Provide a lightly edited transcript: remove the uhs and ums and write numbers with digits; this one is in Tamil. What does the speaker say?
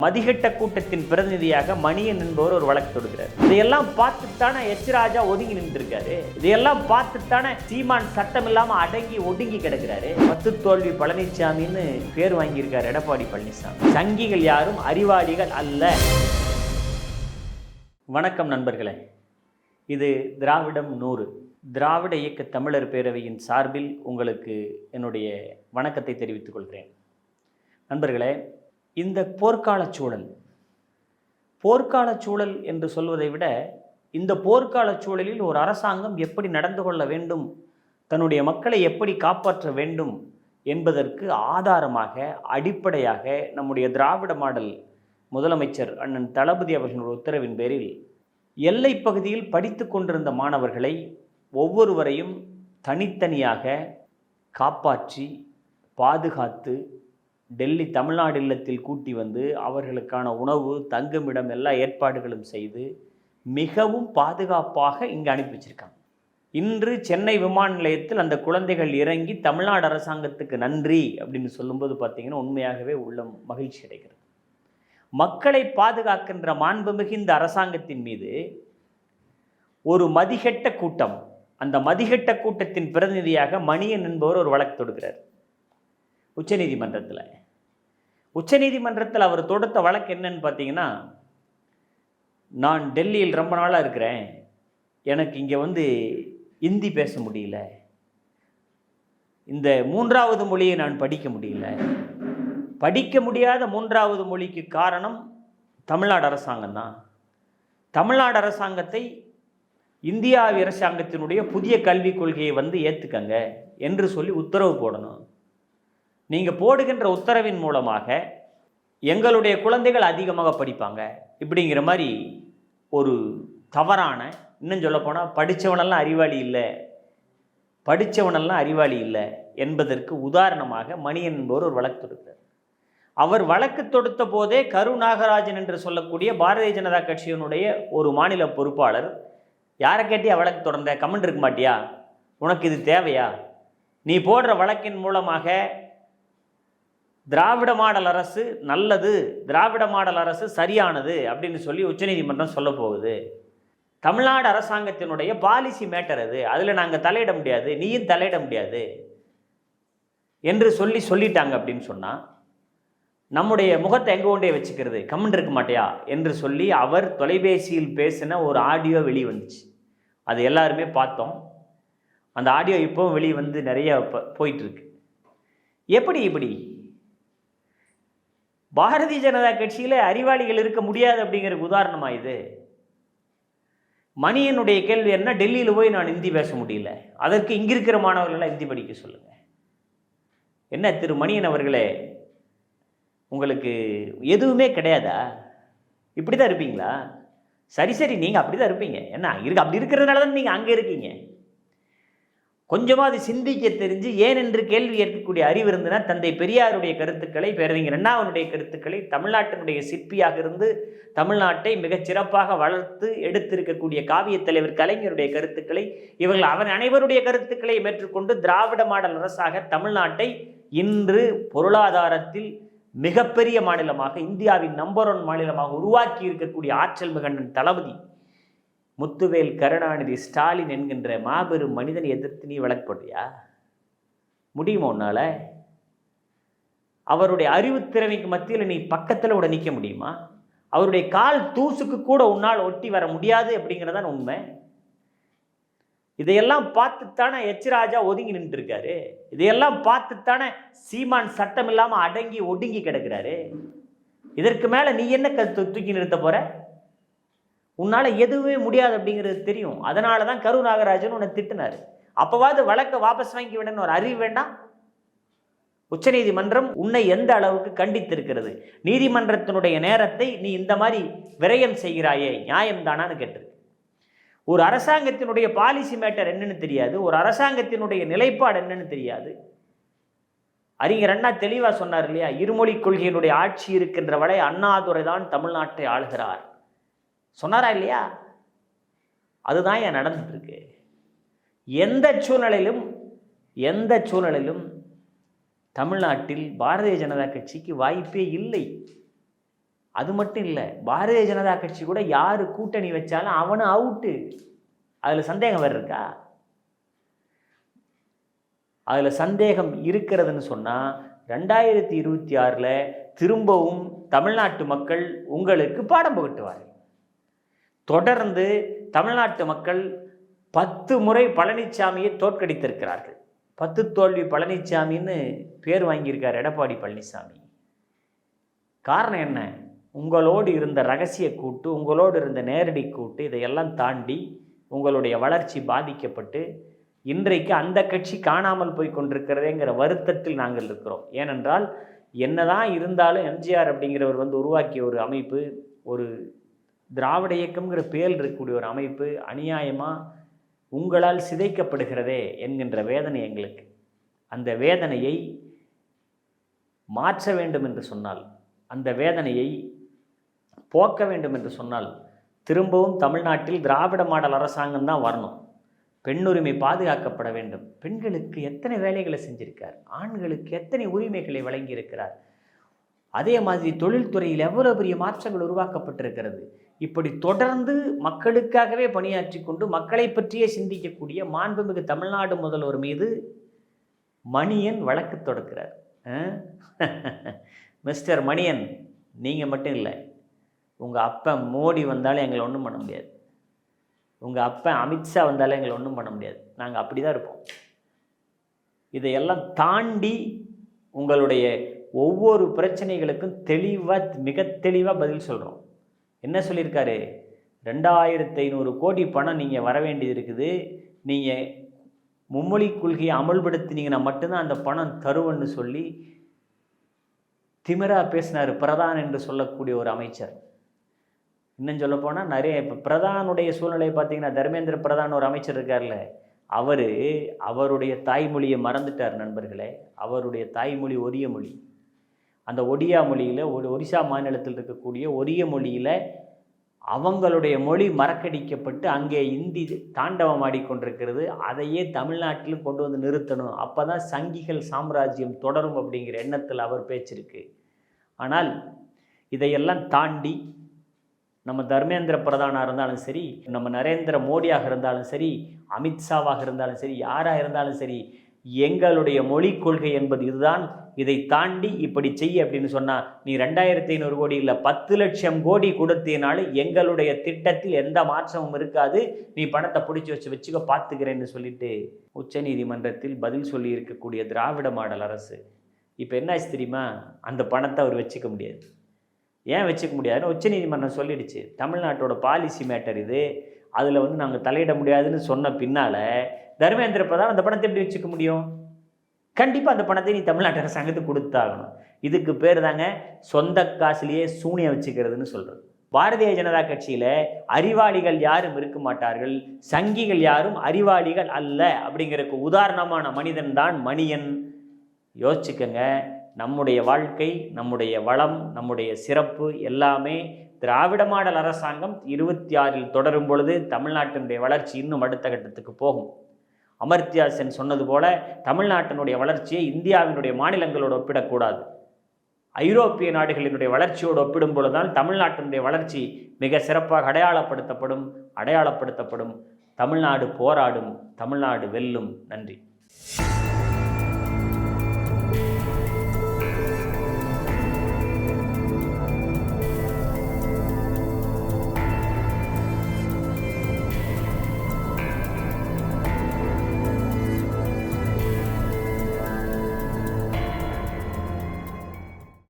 மதிகட்ட கூட்டத்தின் பிரதிநிதியாக மணியன் என்பவர் ஒரு வழக்கு தொடுக்கிறார். இதையெல்லாம் பார்த்துத்தானே எச் ராஜா ஒதுங்கி நின்றுருக்காரு. இதையெல்லாம் பார்த்துத்தானே சீமான் சட்டம் இல்லாம அடங்கி ஒடுங்கி கிடக்கிறாரு. 10 தோல்வி பழனிசாமின்னு பேர் வாங்கியிருக்காரு எடப்பாடி பழனிசாமி. சங்கிகள் யாரும் அறிவாளிகள் அல்ல. வணக்கம் நண்பர்களே, இது திராவிடம் 100 திராவிட இயக்க தமிழர் பேரவையின் சார்பில் உங்களுக்கு என்னுடைய வணக்கத்தை தெரிவித்துக் கொள்கிறேன். நண்பர்களே, இந்த போர்க்கால சூழல் என்று சொல்வதை விட இந்த போர்க்கால சூழலில் ஒரு அரசாங்கம் எப்படி நடந்து கொள்ள வேண்டும், தன்னுடைய மக்களை எப்படி காப்பாற்ற வேண்டும் என்பதற்கு ஆதாரமாக அடிப்படையாக நம்முடைய திராவிட மாடல் முதலமைச்சர் அண்ணன் தளபதி அவர்களுடைய உத்தரவின் பேரில் எல்லை பகுதியில் படித்து கொண்டிருந்த மாணவர்களை ஒவ்வொருவரையும் தனித்தனியாக காப்பாற்றி பாதுகாத்து டெல்லி தமிழ்நாடு இல்லத்தில் கூட்டி வந்து அவர்களுக்கான உணவு தங்குமிடம் எல்லா ஏற்பாடுகளும் செய்து மிகவும் பாதுகாப்பாக இங்கே அனுப்பி வச்சிருக்காங்க. இன்று சென்னை விமான நிலையத்தில் அந்த குழந்தைகள் இறங்கி தமிழ்நாடு அரசாங்கத்துக்கு நன்றி அப்படின்னு சொல்லும்போது பார்த்தீங்கன்னா உண்மையாகவே உள்ளம் மகிழ்ச்சி அடைகிறது. மக்களை பாதுகாக்கின்ற மாண்புமிகு இந்த அரசாங்கத்தின் மீது ஒரு மதிகெட்ட கூட்டம், அந்த மதிகெட்ட கூட்டத்தின் பிரதிநிதியாக மணியன் என்பவர் ஒரு வழக்கு தொடுக்கிறார் உச்சநீதிமன்றத்தில். அவர் தொடுத்த வழக்கு என்னன்னு பார்த்தீங்கன்னா, நான் டெல்லியில் ரொம்ப நாளாக இருக்கிறேன், எனக்கு இங்கே வந்து இந்தி பேச முடியல, இந்த 3வது மொழியை நான் படிக்க முடியல. படிக்க முடியாத 3வது மொழிக்கு காரணம் தமிழ்நாடு அரசாங்கம் தான். தமிழ்நாடு அரசாங்கத்தை இந்தியா அரசாங்கத்தினுடைய புதிய கல்விக் கொள்கையை வந்து ஏற்றுக்கங்க என்று சொல்லி உத்தரவு போடணும். நீங்கள் போடுகின்ற உத்தரவின் மூலமாக எங்களுடைய குழந்தைகள் அதிகமாக படிப்பாங்க இப்படிங்கிற மாதிரி ஒரு தவறான, இன்னும் சொல்லப்போனால் படித்தவனெல்லாம் அறிவாளி இல்லை என்பதற்கு உதாரணமாக மணியன் என்பவர் ஒரு வழக்கு தொடுக்கிறார். அவர் வழக்கு தொடுத்த போதே கரு நாகராஜன் என்று சொல்லக்கூடிய பாரதிய ஜனதா கட்சியினுடைய ஒரு மாநில பொறுப்பாளர், யாரை கேட்டியா வழக்கு தொடர்ந்த, கமெண்ட் இருக்க மாட்டியா, உனக்கு இது தேவையா, நீ போடுற வழக்கின் மூலமாக திராவிட மாடல் அரசு நல்லது, திராவிட மாடல் அரசு சரியானது அப்படின்னு சொல்லி உச்சநீதிமன்றம் சொல்ல போகுது. தமிழ்நாடு அரசாங்கத்தினுடைய பாலிசி மேட்டர் அது, அதில் நாங்கள் தலையிட முடியாது, நீயும் தலையிட முடியாது என்று சொல்லிட்டாங்க அப்படின்னு சொன்னால் நம்முடைய முகத்தை எங்கே கொண்டே வச்சுக்கிறது, கமெண்ட் இருக்க மாட்டியா என்று சொல்லி அவர் தொலைபேசியில் பேசின ஒரு ஆடியோ வெளியே வந்துச்சு. அது எல்லாருமே பார்த்தோம். அந்த ஆடியோ இப்போவும் வெளியே வந்து நிறைய போயிட்டுருக்கு. இப்படி பாரதிய ஜனதா கட்சியில் அறிவாளிகள் இருக்க முடியாது அப்படிங்கிறதுக்கு உதாரணமாக இது. மணியனுடைய கேள்வி என்ன, டெல்லியில் போய் நான் ஹிந்தி பேச முடியல, அதற்கு இங்கே இருக்கிற மாணவர்களெல்லாம் ஹிந்தி படிக்க சொல்லுங்கள். என்ன திரு மணியன் அவர்களே, உங்களுக்கு எதுவுமே கிடையாதா? இப்படி தான் இருப்பீங்களா? சரி நீங்கள் அப்படி தான் இருப்பீங்க. என்ன அப்படி இருக்கிறதுனால தான் நீங்கள் அங்கே இருக்கீங்க. கொஞ்சமாவது சிந்திக்க தெரிஞ்சு ஏன் என்று கேள்வி ஏற்கக்கூடிய அறிவு இருந்ததுன்னா தந்தை பெரியாருடைய கருத்துக்களை, பேரறிஞர் அண்ணாவினுடைய கருத்துக்களை, தமிழ்நாட்டினுடைய சிற்பியாக இருந்து தமிழ்நாட்டை மிகச் சிறப்பாக வளர்த்து எடுத்திருக்கக்கூடிய காவிய தலைவர் கலைஞருடைய கருத்துக்களை, இவர்கள் அனைவருடைய கருத்துக்களை ஏற்றுக்கொண்டு திராவிட மாடல் அரசாக தமிழ்நாட்டை இன்று பொருளாதாரத்தில் மிகப்பெரிய மாநிலமாக, இந்தியாவின் நம்பர் 1 மாநிலமாக உருவாக்கி இருக்கக்கூடிய ஆற்றல் மிகண்ணன் தளபதி முத்துவேல் கருணாநிதி ஸ்டாலின் என்கின்ற மாபெரும் மனிதனை எதிர்த்து நீ வழக்கு போடுறியா? முடியுமா உன்னால? அவருடைய அறிவுத்திறமைக்கு மத்தியில் நீ பக்கத்தில் கூட நிற்க முடியுமா? அவருடைய கால் தூசுக்கு கூட உன்னால் ஒட்டி வர முடியாது அப்படிங்கிறதான் உண்மை. இதையெல்லாம் பார்த்துத்தானே எச் ராஜா ஒதுங்கி நின்றுருக்காரு. இதையெல்லாம் பார்த்துத்தானே சீமான் சட்டம் இல்லாமல் அடங்கி ஒடுங்கி கிடக்கிறாரு. இதற்கு மேலே நீ என்ன தூக்கி நிறுத்த போற? உன்னால் எதுவுமே முடியாது அப்படிங்கிறது தெரியும். அதனால தான் கரு நாகராஜன் உன்னை திட்டினார். அப்போவாது வழக்கை வாபஸ் வாங்கி விடன்னு ஒரு அறிவு வேண்டாம்? உச்சநீதிமன்றம் உன்னை எந்த அளவுக்கு கண்டித்திருக்கிறது? நீதிமன்றத்தினுடைய நேரத்தை நீ இந்த மாதிரி விரயம் செய்கிறாயே, நியாயம்தானான்னு கேட்டிருக்கு. ஒரு அரசாங்கத்தினுடைய பாலிசி மேட்டர் என்னன்னு தெரியாது, ஒரு அரசாங்கத்தினுடைய நிலைப்பாடு என்னன்னு தெரியாது. அறிஞர் அண்ணா தெளிவாக சொன்னார் இல்லையா, இருமொழி கொள்கையினுடைய ஆட்சி இருக்கின்ற வரை அண்ணாதுரை தான் தமிழ்நாட்டை ஆளுகிறார் சொன்னாரா இல்லையா? அதுதான் ஏன் நடந்துட்டு இருக்கு. எந்த சூழ்நிலையிலும் தமிழ்நாட்டில் பாரதிய ஜனதா கட்சிக்கு வாய்ப்பே இல்லை. அது மட்டும் இல்லை, பாரதிய ஜனதா கட்சி கூட யார் கூட்டணி வச்சாலும் அவனும் அவுட்டு. அதில் சந்தேகம் வேறு இருக்கா? அதில் சந்தேகம் இருக்கிறதுன்னு சொன்னால் 2026 திரும்பவும் தமிழ்நாட்டு மக்கள் உங்களுக்கு பாடம் புகட்டுவார்கள். தொடர்ந்து தமிழ்நாட்டு மக்கள் 10 முறை பழனிசாமியை தோற்கடித்திருக்கிறார்கள். 10 தோல்வி பழனிசாமின்னு பேர் வாங்கியிருக்கார் எடப்பாடி பழனிசாமி. காரணம் என்ன? உங்களோடு இருந்த ரகசிய கூட்டு, உங்களோடு இருந்த நேரடி கூட்டு, இதையெல்லாம் தாண்டி உங்களுடைய வளர்ச்சி பாதிக்கப்பட்டு இன்றைக்கு அந்த கட்சி காணாமல் போய் கொண்டிருக்கிறதேங்கிற வருத்தத்தில் நாங்கள் இருக்கிறோம். ஏனென்றால் என்னதான் இருந்தாலும் எம்ஜிஆர் அப்படிங்கிறவர் உருவாக்கிய ஒரு அமைப்பு, ஒரு திராவிட இயக்கம்ங்கிற பேர் இருக்கக்கூடிய ஒரு அமைப்பு அநியாயமாக உங்களால் சிதைக்கப்படுகிறதே என்கின்ற வேதனை எங்களுக்கு. அந்த வேதனையை மாற்ற வேண்டும் என்று சொன்னால், அந்த வேதனையை போக்க வேண்டும் என்று சொன்னால் திரும்பவும் தமிழ்நாட்டில் திராவிட மாடல் அரசாங்கம் தான் வரணும். பெண்ணுரிமை பாதுகாக்கப்பட வேண்டும். பெண்களுக்கு எத்தனை வேலைகளை செஞ்சிருக்கார், ஆண்களுக்கு எத்தனை உரிமைகளை வழங்கியிருக்கிறார். அதே மாதிரி தொழில்துறையில் எவ்வளோ பெரிய மாற்றங்கள் உருவாக்கப்பட்டிருக்கிறது. இப்படி தொடர்ந்து மக்களுக்காகவே பணியாற்றி கொண்டு மக்களை பற்றியே சிந்திக்கக்கூடிய மாண்புமிகு தமிழ்நாடு முதல்வர் மீது மணியன் வழக்கு தொடுக்கிறார். மிஸ்டர் மணியன், நீங்கள் மட்டும் இல்லை, உங்கள் அப்பன் மோடி வந்தாலும் எங்களை ஒன்றும் பண்ண முடியாது, உங்கள் அப்பன் அமித்ஷா வந்தாலும் எங்களை ஒன்றும் பண்ண முடியாது. நாங்கள் அப்படி தான் இருப்போம். இதையெல்லாம் தாண்டி உங்களுடைய ஒவ்வொரு பிரச்சனைகளுக்கும் மிக தெளிவாக பதில் சொல்கிறோம். என்ன சொல்லியிருக்காரு? 2500 கோடி பணம் நீங்கள் வர வேண்டியது இருக்குது, நீங்கள் மும்மொழி கொள்கையை அமல்படுத்தினீங்கன்னா மட்டும்தான் அந்த பணம் தருவன்னு சொல்லி திமிரா பேசினார் பிரதான் என்று சொல்லக்கூடிய ஒரு அமைச்சர். இன்னும் சொல்ல போனால் நிறைய இப்போ பிரதானுடைய சூழ்நிலையை பார்த்தீங்கன்னா, தர்மேந்திர பிரதான் ஒரு அமைச்சர் இருக்கார்ல, அவருடைய தாய்மொழியை மறந்துட்டார் நண்பர்களே. அவருடைய தாய்மொழி ஒரிய மொழி. அந்த ஒடியா மொழியில், ஒரிசா மாநிலத்தில் இருக்கக்கூடிய ஒரிய மொழியில் அவங்களுடைய மொழி மறக்கடிக்கப்பட்டு அங்கே இந்தி தாண்டவம் ஆடிக்கொண்டிருக்கிறது. அதையே தமிழ்நாட்டிலும் கொண்டு வந்து நிறுத்தணும், அப்போ தான் சங்கிகள் சாம்ராஜ்யம் தொடரும் அப்படிங்கிற எண்ணத்தில் அவர் பேச்சிருக்கு. ஆனால் இதையெல்லாம் தாண்டி நம்ம தர்மேந்திர பிரதானாக இருந்தாலும் சரி, நம்ம நரேந்திர மோடியாக இருந்தாலும் சரி, அமித்ஷாவாக இருந்தாலும் சரி, யாராக இருந்தாலும் சரி, எங்களுடைய மொழி கொள்கை என்பது இதுதான். இதை தாண்டி இப்படி செய்ய அப்படின்னு சொன்னால் நீ 2500 கோடி இல்லை 10 லட்சம் கோடி கொடுத்தீனாலும் எங்களுடைய திட்டத்தில் எந்த மாற்றமும் இருக்காது, நீ பணத்தை பிடிச்சி வச்சுக்க பார்த்துக்கிறேன்னு சொல்லிட்டு உச்சநீதிமன்றத்தில் பதில் சொல்லி இருக்கக்கூடிய திராவிட மாடல் அரசு இப்போ என்ன ஆச்சு தெரியுமா? அந்த பணத்தை அவர் வச்சுக்க முடியாது. ஏன் வச்சுக்க முடியாதுன்னு உச்சநீதிமன்றம் சொல்லிடுச்சு. தமிழ்நாட்டோட பாலிசி மேட்டர் இது, அதில் நாங்கள் தலையிட முடியாதுன்னு சொன்ன பின்னால் தர்மேந்திர பிரதான் அந்த பணத்தை எப்படி வச்சுக்க முடியும்? கண்டிப்பாக அந்த பணத்தை நீ தமிழ்நாட்டு அரசாங்கத்துக்கு கொடுத்தாகணும். இதுக்கு பேர் தாங்க சொந்த காசுலேயே சூனியம் வச்சுக்கிறதுன்னு சொல்கிறது. பாரதிய ஜனதா கட்சியில் அறிவாளிகள் யாரும் இருக்க மாட்டார்கள், சங்கிகள் யாரும் அறிவாளிகள் அல்ல அப்படிங்கிறதுக்கு உதாரணமான மனிதன் தான் மணியன். யோசிச்சுக்கங்க. நம்முடைய வாழ்க்கை, நம்முடைய வளம், நம்முடைய சிறப்பு எல்லாமே திராவிட மாடல் அரசாங்கம் 26 தொடரும் பொழுது தமிழ்நாட்டினுடைய வளர்ச்சி இன்னும் அடுத்த கட்டத்துக்கு போகும். அமர்த்தியா சென் சொன்னது போல தமிழ்நாட்டினுடைய வளர்ச்சியை இந்தியாவினுடைய மாநிலங்களோடு ஒப்பிடக்கூடாது. ஐரோப்பிய நாடுகளினுடைய வளர்ச்சியோடு ஒப்பிடும் பொழுதுதான் தமிழ்நாட்டினுடைய வளர்ச்சி மிக சிறப்பாக அடையாளப்படுத்தப்படும். தமிழ்நாடு போராடும், தமிழ்நாடு வெல்லும். நன்றி.